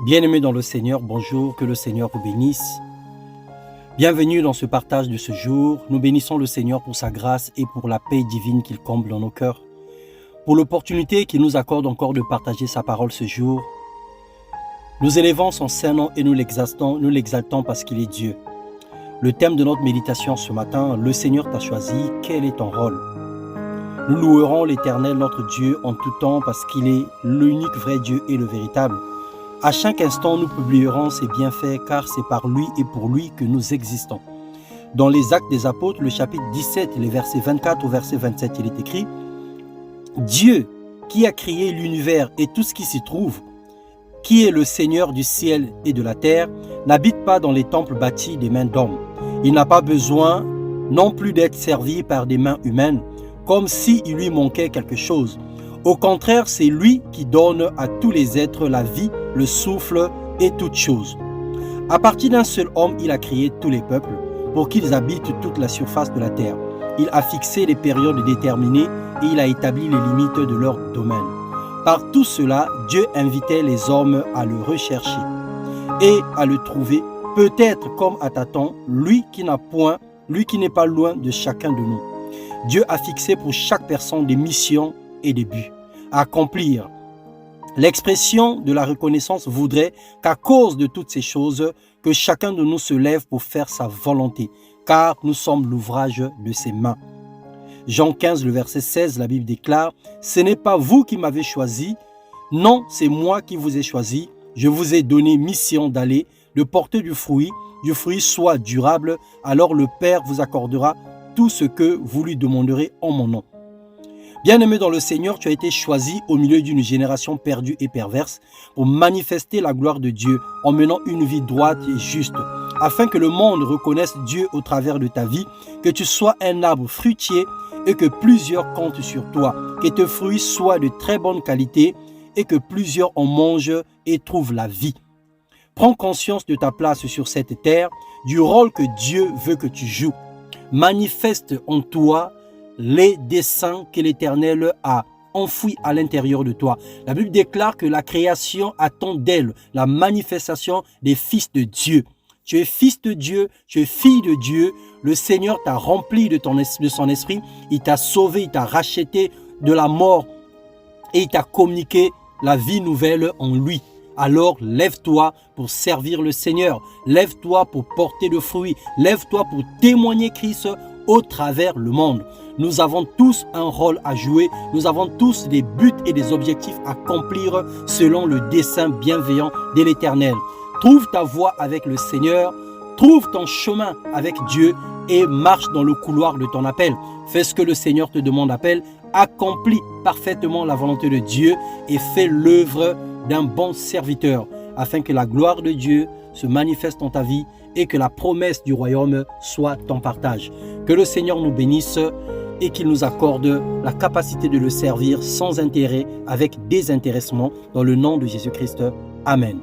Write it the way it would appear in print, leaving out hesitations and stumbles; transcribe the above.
Bien-aimés dans le Seigneur, bonjour, que le Seigneur vous bénisse. Bienvenue dans ce partage de ce jour. Nous bénissons le Seigneur pour sa grâce et pour la paix divine qu'il comble dans nos cœurs. Pour l'opportunité qu'il nous accorde encore de partager sa parole ce jour. Nous élevons son saint nom et nous l'exaltons parce qu'il est Dieu. Le thème de notre méditation ce matin, le Seigneur t'a choisi, quel est ton rôle? Nous louerons l'Éternel notre Dieu en tout temps parce qu'il est l'unique vrai Dieu et le véritable. À chaque instant, nous publierons ses bienfaits car c'est par lui et pour lui que nous existons. Dans les Actes des Apôtres, le chapitre 17, les versets 24 au verset 27, il est écrit « Dieu qui a créé l'univers et tout ce qui s'y trouve, qui est le Seigneur du ciel et de la terre, n'habite pas dans les temples bâtis des mains d'hommes. Il n'a pas besoin non plus d'être servi par des mains humaines, comme s'il lui manquait quelque chose. Au contraire, c'est lui qui donne à tous les êtres la vie, le souffle et toutes choses. À partir d'un seul homme, il a créé tous les peuples pour qu'ils habitent toute la surface de la terre. Il a fixé les périodes déterminées et il a établi les limites de leur domaine. Par tout cela, Dieu invitait les hommes à le rechercher et à le trouver, peut-être comme à tâtons, lui qui n'est pas loin de chacun de nous. Dieu a fixé pour chaque personne des missions et des buts à accomplir. L'expression de la reconnaissance voudrait qu'à cause de toutes ces choses, que chacun de nous se lève pour faire sa volonté, car nous sommes l'ouvrage de ses mains. Jean 15, le verset 16, la Bible déclare « Ce n'est pas vous qui m'avez choisi, non, c'est moi qui vous ai choisi. Je vous ai donné mission d'aller, de porter du fruit soit durable, alors le Père vous accordera tout ce que vous lui demanderez en mon nom. » Bien-aimé dans le Seigneur, tu as été choisi au milieu d'une génération perdue et perverse pour manifester la gloire de Dieu en menant une vie droite et juste, afin que le monde reconnaisse Dieu au travers de ta vie, que tu sois un arbre fruitier et que plusieurs comptent sur toi, que tes fruits soient de très bonne qualité et que plusieurs en mangent et trouvent la vie. Prends conscience de ta place sur cette terre, du rôle que Dieu veut que tu joues. Manifeste en toi les desseins que l'Éternel a enfouis à l'intérieur de toi. La Bible déclare que la création attend d'elle la manifestation des fils de Dieu. Tu es fils de Dieu, tu es fille de Dieu. Le Seigneur t'a rempli de son esprit. Il t'a sauvé, il t'a racheté de la mort et il t'a communiqué la vie nouvelle en lui. Alors lève-toi pour servir le Seigneur. Lève-toi pour porter le fruit. Lève-toi pour témoigner Christ au travers le monde. Nous avons tous un rôle à jouer. Nous avons tous des buts et des objectifs à accomplir selon le dessein bienveillant de l'Éternel. Trouve ta voie avec le Seigneur. Trouve ton chemin avec Dieu et marche dans le couloir de ton appel. Fais ce que le Seigneur te demande d'appel. Accomplis parfaitement la volonté de Dieu et fais l'œuvre d'un bon serviteur afin que la gloire de Dieu se manifeste dans ta vie et que la promesse du royaume soit ton partage. Que le Seigneur nous bénisse et qu'il nous accorde la capacité de le servir sans intérêt, avec désintéressement, dans le nom de Jésus-Christ. Amen.